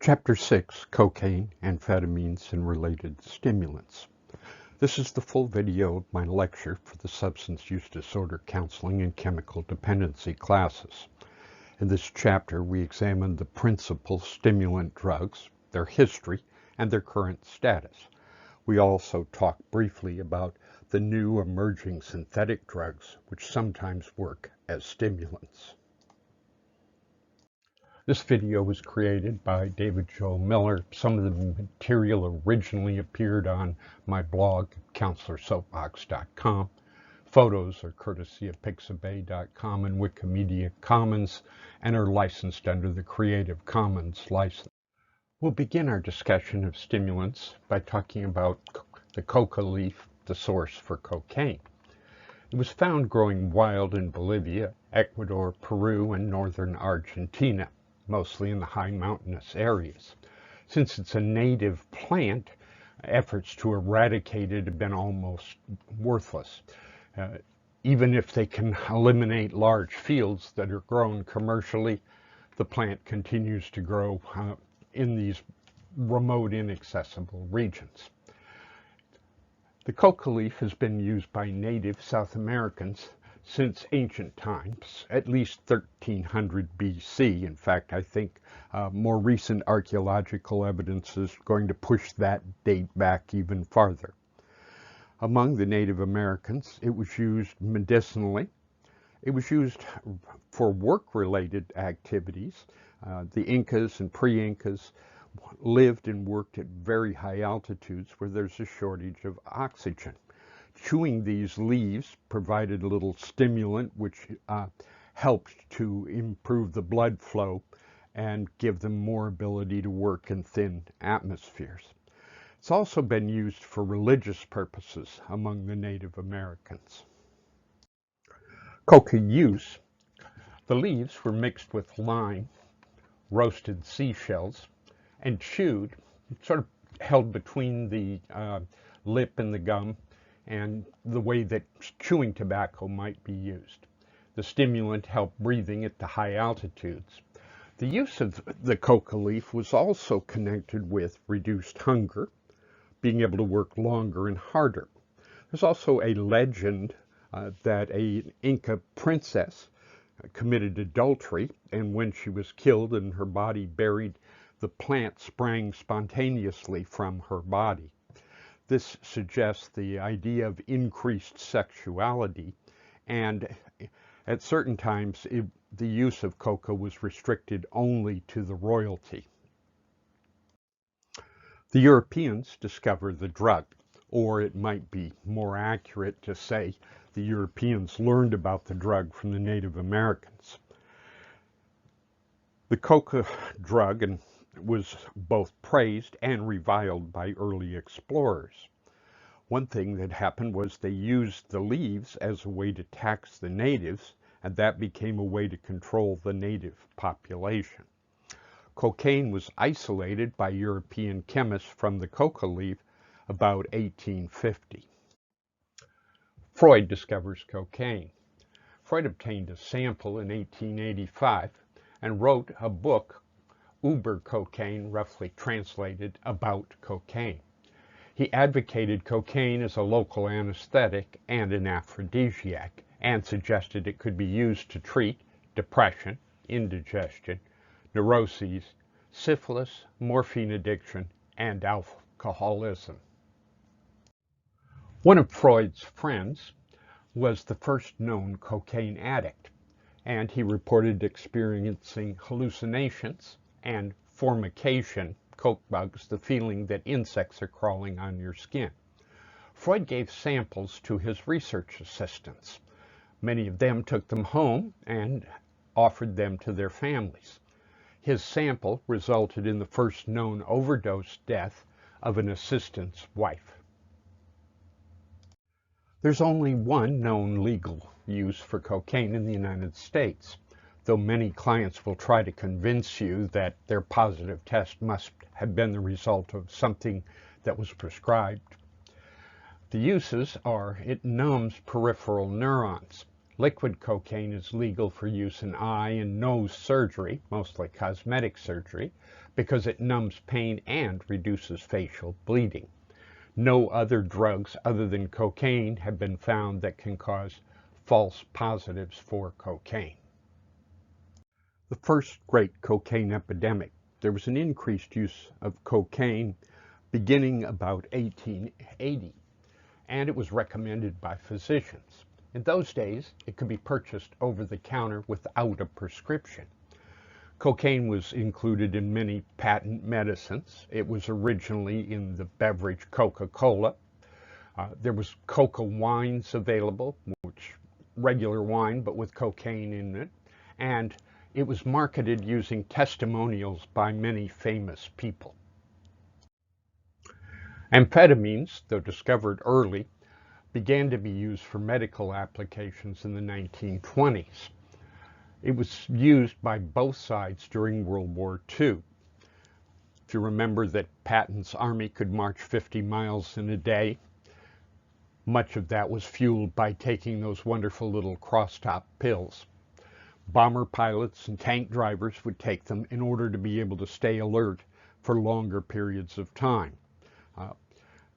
Chapter 6, Cocaine, Amphetamines, and Related Stimulants. This is the full video of my lecture for the Substance Use Disorder Counseling and Chemical Dependency classes. In this chapter, we examine the principal stimulant drugs, their history, and their current status. We also talk briefly about the new emerging synthetic drugs, which sometimes work as stimulants. This video was created by David Joe Miller. Some of the material originally appeared on my blog, counselorsoapbox.com. Photos are courtesy of pixabay.com and Wikimedia Commons and are licensed under the Creative Commons license. We'll begin our discussion of stimulants by talking about the coca leaf, the source for cocaine. It was found growing wild in Bolivia, Ecuador, Peru, and northern Argentina, mostly in the high mountainous areas. Since it's a native plant, efforts to eradicate it have been almost worthless. Even if they can eliminate large fields that are grown commercially, the plant continues to grow in these remote, inaccessible regions. The coca leaf has been used by native South Americans since ancient times, at least 1300 BC. In fact, I think more recent archaeological evidence is going to push that date back even farther. Among the Native Americans, it was used medicinally. It was used for work-related activities. The Incas and pre-Incas lived and worked at very high altitudes where there's a shortage of oxygen. Chewing these leaves provided a little stimulant which helped to improve the blood flow and give them more ability to work in thin atmospheres. It's also been used for religious purposes among the Native Americans. Coca use. The leaves were mixed with lime, roasted seashells, and chewed, sort of held between the lip and the gum, and the way that chewing tobacco might be used. The stimulant helped breathing at the high altitudes. The use of the coca leaf was also connected with reduced hunger, being able to work longer and harder. There's also a legend that an Inca princess committed adultery, and when she was killed and her body buried, the plant sprang spontaneously from her body. This suggests the idea of increased sexuality, and at certain times the use of coca was restricted only to the royalty. The Europeans discovered the drug, or it might be more accurate to say the Europeans learned about the drug from the Native Americans. The coca drug was both praised and reviled by early explorers. One thing that happened was they used the leaves as a way to tax the natives, and that became a way to control the native population. Cocaine was isolated by European chemists from the coca leaf about 1850. Freud discovers cocaine. Freud obtained a sample in 1885 and wrote a book, Über Cocaine, roughly translated about cocaine. He advocated cocaine as a local anesthetic and an aphrodisiac, and suggested it could be used to treat depression, indigestion, neuroses, syphilis, morphine addiction, and alcoholism. One of Freud's friends was the first known cocaine addict, and he reported experiencing hallucinations and formication, coke bugs, the feeling that insects are crawling on your skin. Freud gave samples to his research assistants. Many of them took them home and offered them to their families. His sample resulted in the first known overdose death of an assistant's wife. There's only one known legal use for cocaine in the United States, though many clients will try to convince you that their positive test must have been the result of something that was prescribed. The uses are it numbs peripheral neurons, Liquid cocaine is legal for use in eye and nose surgery, mostly cosmetic surgery, because it numbs pain and reduces facial bleeding. No other drugs other than cocaine have been found that can cause false positives for cocaine. The first great cocaine epidemic, there was an increased use of cocaine beginning about 1880, and it was recommended by physicians. In those days, it could be purchased over the counter without a prescription. Cocaine was included in many patent medicines. It was originally in the beverage Coca-Cola. There was Coca wines available, which regular wine but with cocaine in it, and it was marketed using testimonials by many famous people. Amphetamines, though discovered early, began to be used for medical applications in the 1920s. It was used by both sides during World War II. If you remember that Patton's army could march 50 miles in a day, much of that was fueled by taking those wonderful little crosstop pills. Bomber pilots and tank drivers would take them in order to be able to stay alert for longer periods of time.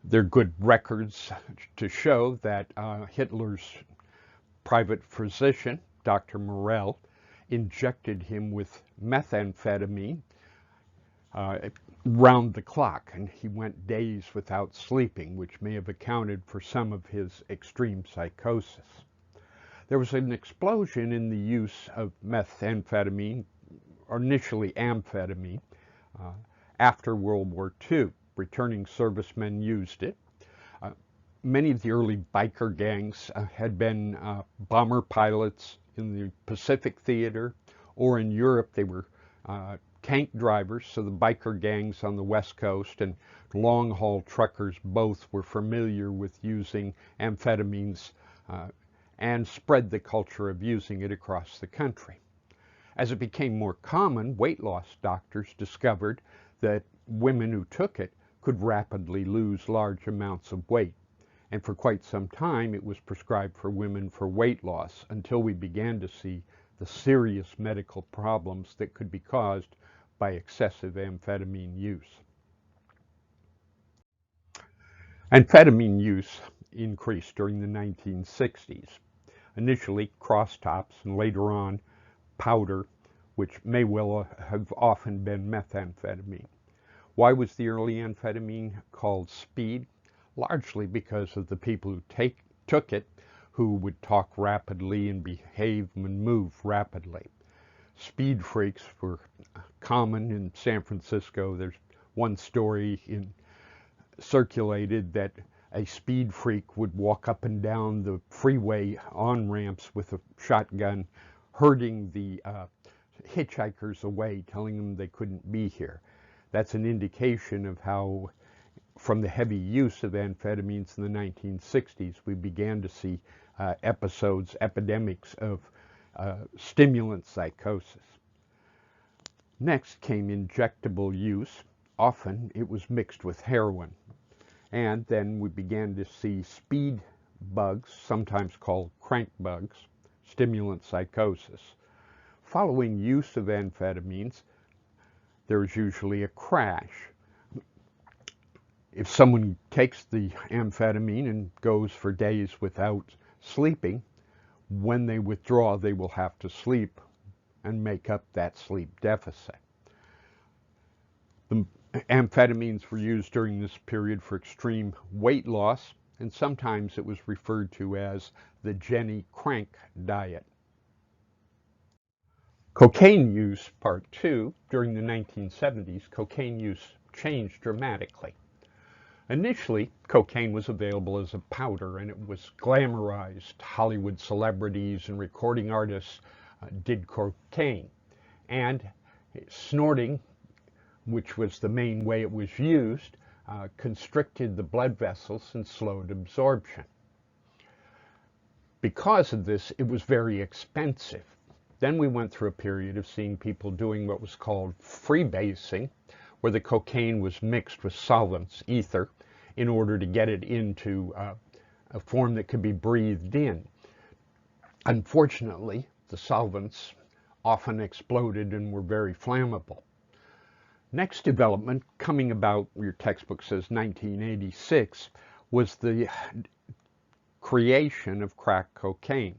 There are good records to show that Hitler's private physician, Dr. Morell, injected him with methamphetamine round the clock, and he went days without sleeping, which may have accounted for some of his extreme psychosis. There was an explosion in the use of methamphetamine, or initially amphetamine, after World War II. Returning servicemen used it. Many of the early biker gangs had been bomber pilots in the Pacific Theater, or in Europe they were tank drivers, so the biker gangs on the West Coast and long-haul truckers both were familiar with using amphetamines and spread the culture of using it across the country. As it became more common, weight loss doctors discovered that women who took it could rapidly lose large amounts of weight. And for quite some time, it was prescribed for women for weight loss until we began to see the serious medical problems that could be caused by excessive amphetamine use. Amphetamine use increased during the 1960s. Initially crosstops and later on powder, which may well have often been methamphetamine. Why was the early amphetamine called speed? Largely because of the people who took it, who would talk rapidly and behave and move rapidly. Speed freaks were common in San Francisco. There's one story circulated that a speed freak would walk up and down the freeway on-ramps with a shotgun, herding the hitchhikers away, telling them they couldn't be here. That's an indication of how, from the heavy use of amphetamines in the 1960s, we began to see epidemics of stimulant psychosis. Next came injectable use. Often it was mixed with heroin. And then we began to see speed bugs, sometimes called crank bugs, stimulant psychosis. Following use of amphetamines, there's usually a crash. If someone takes the amphetamine and goes for days without sleeping, when they withdraw, they will have to sleep and make up that sleep deficit. The amphetamines were used during this period for extreme weight loss, and sometimes it was referred to as the Jenny Crank diet. Cocaine use, part 2. During the 1970s, cocaine use changed dramatically. Initially, cocaine was available as a powder, and it was glamorized. Hollywood celebrities and recording artists did cocaine. And snorting, which was the main way it was used, constricted the blood vessels and slowed absorption. Because of this, it was very expensive. Then we went through a period of seeing people doing what was called freebasing, where the cocaine was mixed with solvents, ether, in order to get it into a form that could be breathed in. Unfortunately, the solvents often exploded and were very flammable. Next development, coming about, your textbook says 1986, was the creation of crack cocaine.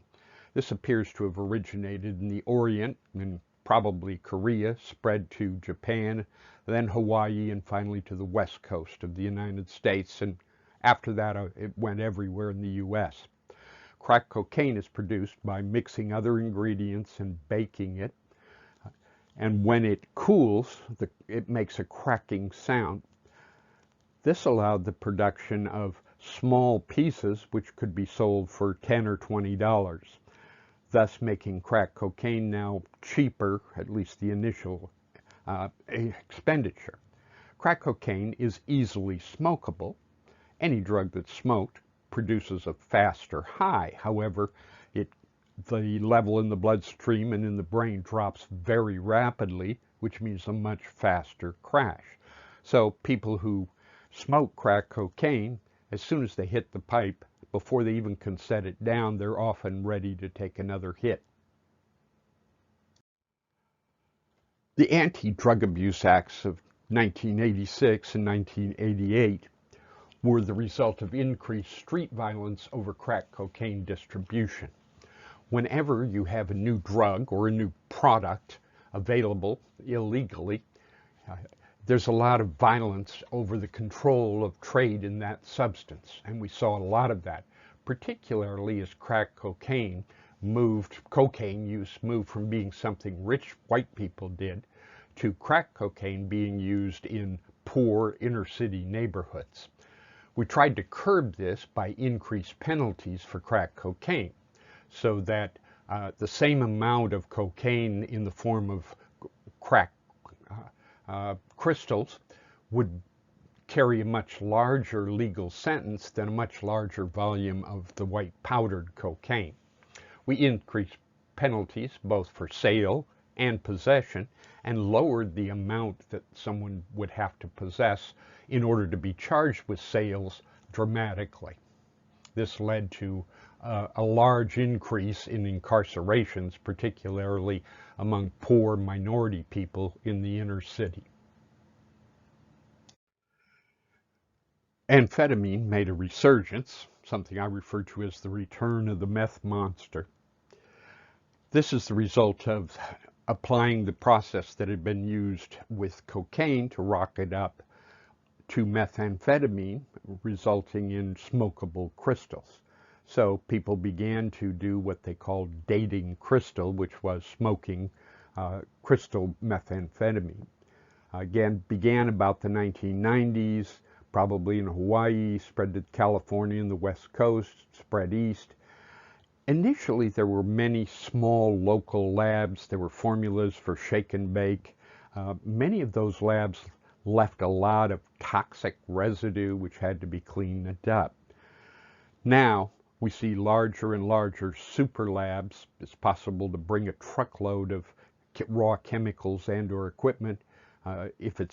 This appears to have originated in the Orient and probably Korea, spread to Japan, then Hawaii, and finally to the west coast of the United States. And after that, it went everywhere in the U.S. Crack cocaine is produced by mixing other ingredients and baking it. And when it cools, it makes a cracking sound. This allowed the production of small pieces which could be sold for $10 or $20, thus making crack cocaine now cheaper, at least the initial expenditure. Crack cocaine is easily smokable. Any drug that's smoked produces a faster high. However, the level in the bloodstream and in the brain drops very rapidly, which means a much faster crash. So people who smoke crack cocaine, as soon as they hit the pipe, before they even can set it down, they're often ready to take another hit. The Anti-Drug Abuse Acts of 1986 and 1988 were the result of increased street violence over crack cocaine distribution. Whenever you have a new drug or a new product available illegally, there's a lot of violence over the control of trade in that substance. And we saw a lot of that, particularly as crack cocaine use moved from being something rich white people did to crack cocaine being used in poor inner city neighborhoods. We tried to curb this by increased penalties for crack cocaine, so that the same amount of cocaine in the form of crack crystals would carry a much larger legal sentence than a much larger volume of the white powdered cocaine. We increased penalties both for sale and possession and lowered the amount that someone would have to possess in order to be charged with sales dramatically. This led to a large increase in incarcerations, particularly among poor minority people in the inner city. Amphetamine made a resurgence, something I refer to as the return of the meth monster. This is the result of applying the process that had been used with cocaine to rock it up to methamphetamine, resulting in smokable crystals. So people began to do what they called dating crystal, which was smoking crystal methamphetamine. Again, began about the 1990s, probably in Hawaii, spread to California and the West Coast, spread east. Initially, there were many small local labs. There were formulas for shake and bake. Many of those labs left a lot of toxic residue which had to be cleaned up. Now, we see larger and larger super labs. It's possible to bring a truckload of raw chemicals and or equipment. If it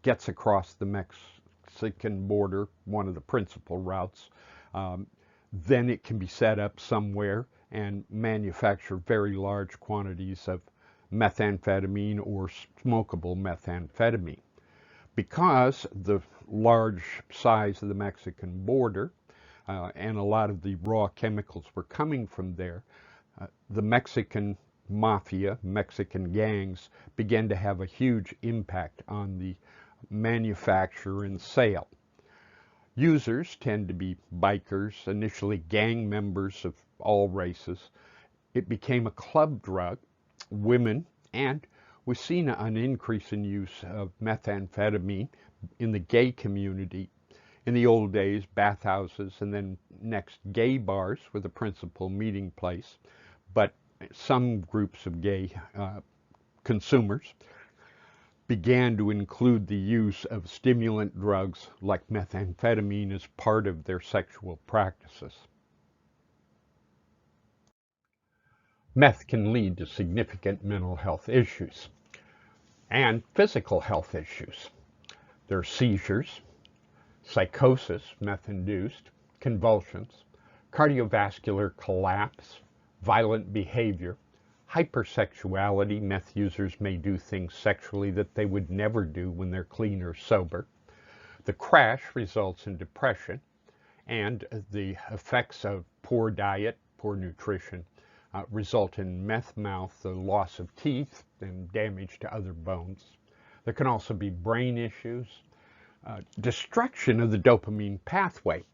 gets across the Mexican border, one of the principal routes, then it can be set up somewhere and manufacture very large quantities of methamphetamine or smokable methamphetamine. Because the large size of the Mexican border and a lot of the raw chemicals were coming from there, the Mexican mafia, Mexican gangs, began to have a huge impact on the manufacture and sale. Users tend to be bikers, initially gang members of all races. It became a club drug. Women, and we've seen an increase in use of methamphetamine in the gay community. In the old days, bathhouses and then next gay bars were the principal meeting place, but some groups of gay consumers began to include the use of stimulant drugs like methamphetamine as part of their sexual practices. Meth can lead to significant mental health issues and physical health issues. There are seizures, psychosis, meth-induced, convulsions, cardiovascular collapse, violent behavior, hypersexuality. Meth users may do things sexually that they would never do when they're clean or sober. The crash results in depression, and the effects of poor diet, poor nutrition, result in meth mouth, the loss of teeth, and damage to other bones. There can also be brain issues, destruction of the dopamine pathway,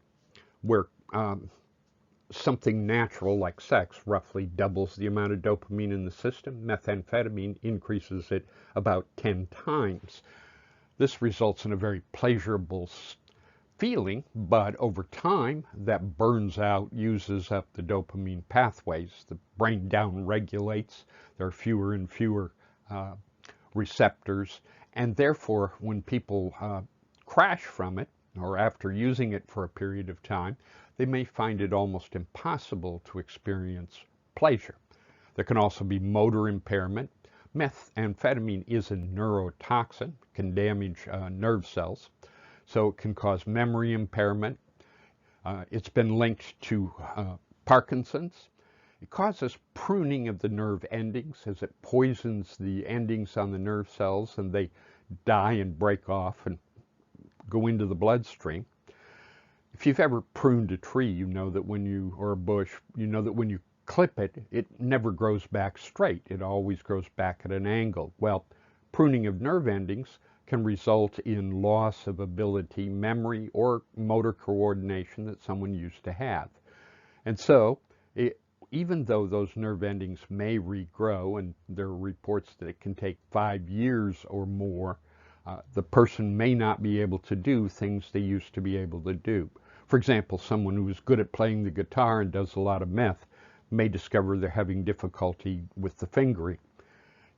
where something natural like sex roughly doubles the amount of dopamine in the system. Methamphetamine increases it about 10 times. This results in a very pleasurable feeling, but over time that burns out, uses up the dopamine pathways. The brain downregulates. There are fewer and fewer receptors, and therefore when people crash from it, or after using it for a period of time, they may find it almost impossible to experience pleasure. There can also be motor impairment. Methamphetamine is a neurotoxin, can damage nerve cells, so it can cause memory impairment. It's been linked to Parkinson's. It causes pruning of the nerve endings as it poisons the endings on the nerve cells, and they die and break off and go into the bloodstream. If you've ever pruned a tree, you know that when you, or a bush, you know that when you clip it, it never grows back straight. It always grows back at an angle. Well, pruning of nerve endings can result in loss of ability, memory, or motor coordination that someone used to have. And so, even though those nerve endings may regrow, and there are reports that it can take 5 years or more, the person may not be able to do things they used to be able to do. For example, someone who is good at playing the guitar and does a lot of meth may discover they're having difficulty with the fingering.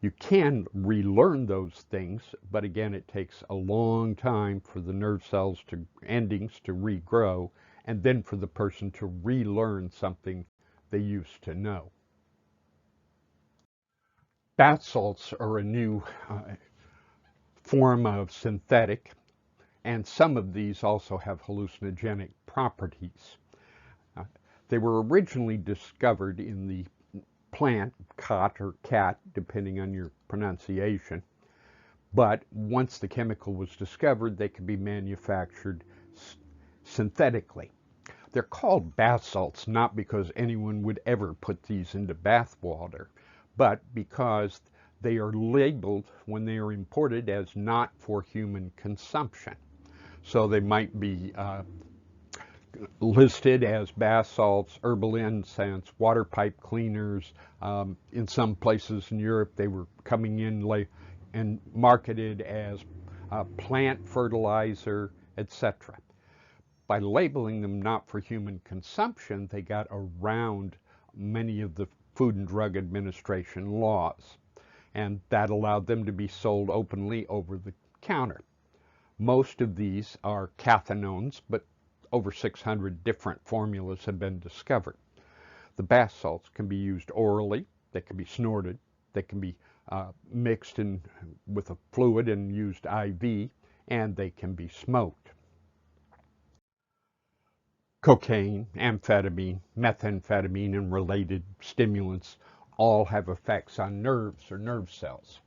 You can relearn those things, but again, it takes a long time for the nerve cells to endings to regrow, and then for the person to relearn something they used to know. Bath salts are a new form of synthetic, and some of these also have hallucinogenic properties. They were originally discovered in the plant, khat or cat, depending on your pronunciation, but once the chemical was discovered, they could be manufactured synthetically. They're called bath salts not because anyone would ever put these into bath water, but because they are labeled when they are imported as not for human consumption. So they might be listed as bath salts, herbal incense, water pipe cleaners. In some places in Europe, they were coming in and marketed as plant fertilizer, etc. By labeling them not for human consumption, they got around many of the Food and Drug Administration laws, and that allowed them to be sold openly over the counter. Most of these are cathinones, but over 600 different formulas have been discovered. The bath salts can be used orally, they can be snorted, they can be mixed with a fluid and used IV, and they can be smoked. Cocaine, amphetamine, methamphetamine, and related stimulants all have effects on nerves or nerve cells.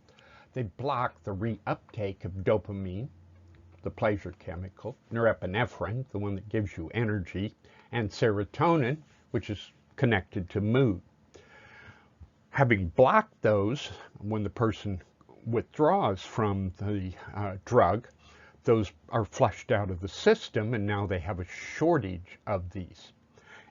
They block the reuptake of dopamine, the pleasure chemical, norepinephrine, the one that gives you energy, and serotonin, which is connected to mood. Having blocked those, when the person withdraws from the drug, those are flushed out of the system, and now they have a shortage of these.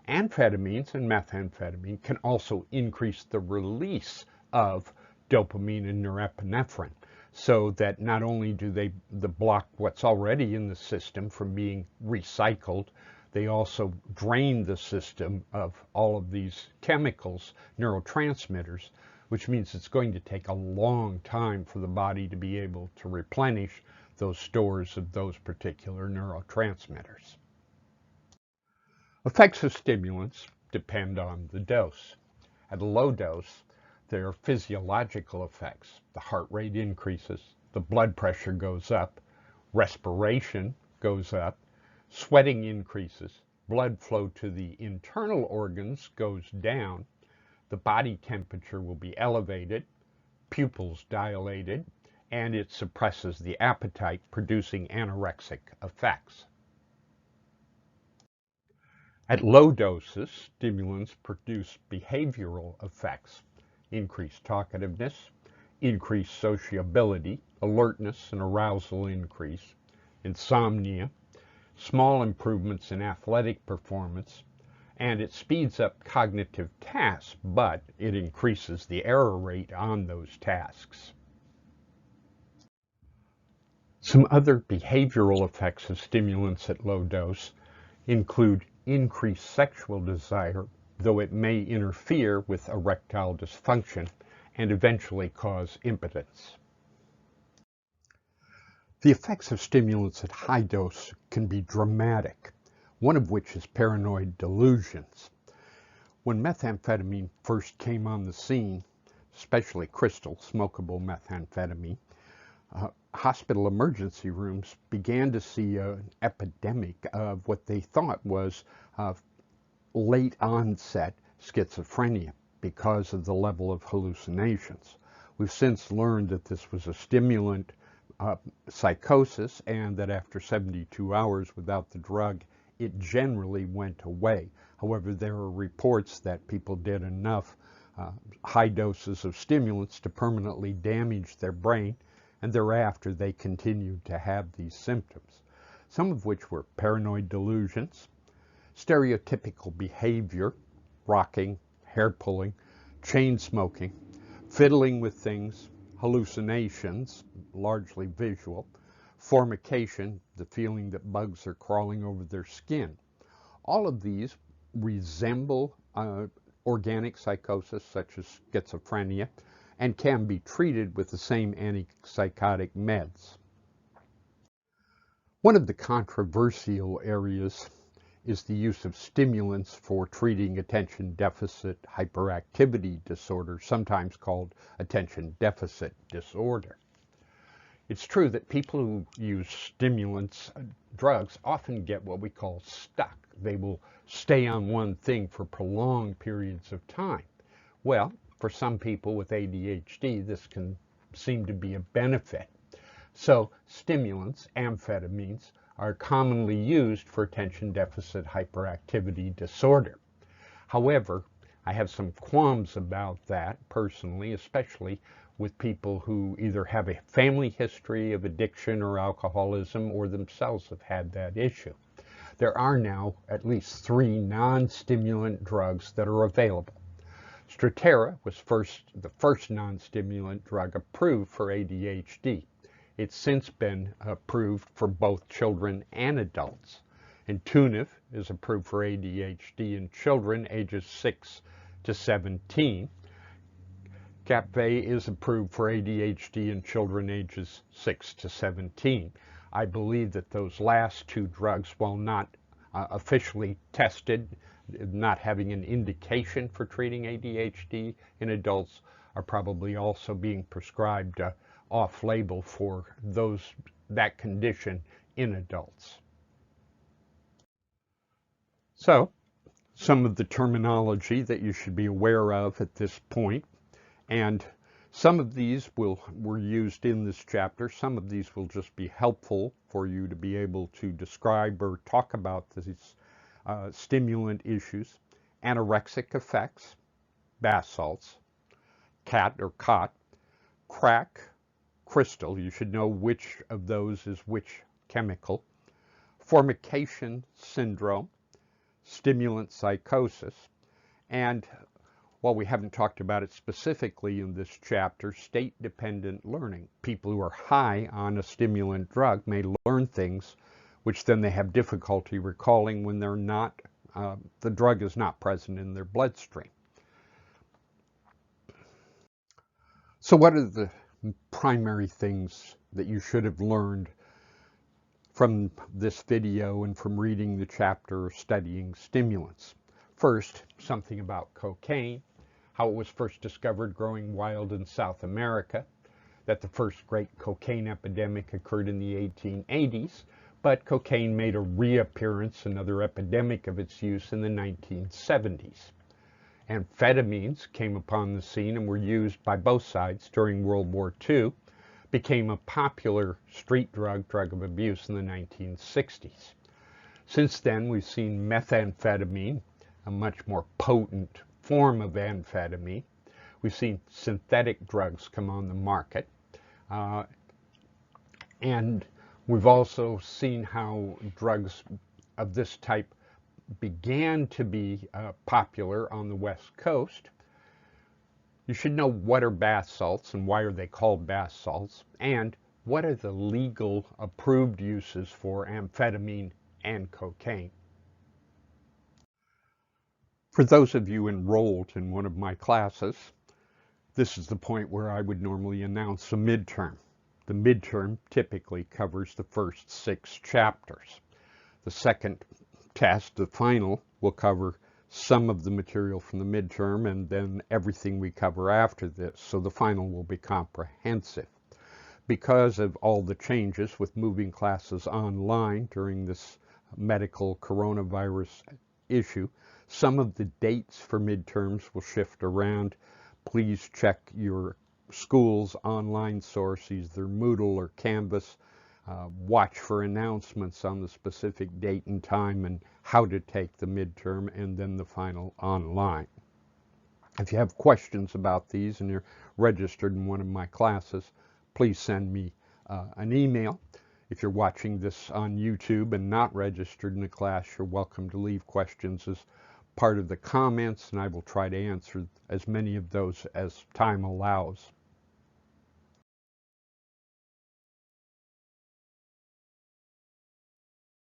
Amphetamines and methamphetamine can also increase the release of dopamine and norepinephrine, so that not only do they block what's already in the system from being recycled, they also drain the system of all of these chemicals, neurotransmitters, which means it's going to take a long time for the body to be able to replenish those stores of those particular neurotransmitters. Effects of stimulants depend on the dose. At a low dose, there are physiological effects. The heart rate increases, the blood pressure goes up, respiration goes up, sweating increases, blood flow to the internal organs goes down, The body temperature will be elevated, pupils dilated, and it suppresses the appetite, producing anorexic effects. At low doses, stimulants produce behavioral effects: increased talkativeness, increased sociability, alertness and arousal increase, insomnia, small improvements in athletic performance, and it speeds up cognitive tasks, but it increases the error rate on those tasks. Some other behavioral effects of stimulants at low dose include increased sexual desire, though it may interfere with erectile dysfunction and eventually cause impotence. The effects of stimulants at high dose can be dramatic, one of which is paranoid delusions. When methamphetamine first came on the scene, especially crystal, smokable methamphetamine, hospital emergency rooms began to see an epidemic of what they thought was late onset schizophrenia because of the level of hallucinations. We've since learned that this was a stimulant psychosis, and that after 72 hours without the drug, it generally went away. However, there are reports that people did enough high doses of stimulants to permanently damage their brain, and thereafter they continued to have these symptoms, some of which were paranoid delusions, stereotypical behavior, rocking, hair pulling, chain smoking, fiddling with things, hallucinations, largely visual, formication, the feeling that bugs are crawling over their skin. All of these resemble organic psychosis such as schizophrenia and can be treated with the same antipsychotic meds. One of the controversial areas is the use of stimulants for treating attention deficit hyperactivity disorder, sometimes called attention deficit disorder. It's true that people who use stimulants, drugs, often get what we call stuck. They will stay on one thing for prolonged periods of time. Well, for some people with ADHD, this can seem to be a benefit. So stimulants, amphetamines, are commonly used for attention deficit hyperactivity disorder. However, I have some qualms about that personally, especially with people who either have a family history of addiction or alcoholism or themselves have had that issue. There are now at least 3 non-stimulant drugs that are available. Strattera was the first non-stimulant drug approved for ADHD. It's since been approved for both children and adults. Intunif is approved for ADHD in children ages 6 to 17. Capvey is approved for ADHD in children ages 6 to 17. I believe that those last 2 drugs, while not officially tested, not having an indication for treating ADHD in adults, are probably also being prescribed off-label for that condition in adults. So, some of the terminology that you should be aware of at this point, and some of these were used in this chapter. Some of these will just be helpful for you to be able to describe or talk about these stimulant issues: anorexic effects, bath salts, cat or cot, crack, crystal. You should know which of those is which chemical. Formication syndrome, stimulant psychosis, and while we haven't talked about it specifically in this chapter, state-dependent learning. People who are high on a stimulant drug may learn things which then they have difficulty recalling when they're not, the drug is not present in their bloodstream. So what are the primary things that you should have learned from this video and from reading the chapter or studying stimulants? First, something about cocaine, how it was first discovered growing wild in South America, that the first great cocaine epidemic occurred in the 1880s, but cocaine made a reappearance, another epidemic of its use, in the 1970s. Amphetamines came upon the scene and were used by both sides during World War II, became a popular street drug of abuse in the 1960s. Since then, we've seen methamphetamine, a much more potent form of amphetamine. We've seen synthetic drugs come on the market. And we've also seen how drugs of this type began to be popular on the West Coast. You should know what are bath salts and why are they called bath salts, and what are the legal approved uses for amphetamine and cocaine. For those of you enrolled in one of my classes, this is the point where I would normally announce a midterm. The midterm typically covers the first 6 chapters. The second test, the final, will cover some of the material from the midterm and then everything we cover after this, so the final will be comprehensive. Because of all the changes with moving classes online during this medical coronavirus issue, some of the dates for midterms will shift around. Please check your school's online source, either Moodle or Canvas. Watch for announcements on the specific date and time and how to take the midterm and then the final online. If you have questions about these and you're registered in one of my classes, please send me an email. If you're watching this on YouTube and not registered in a class, you're welcome to leave questions as part of the comments, and I will try to answer as many of those as time allows.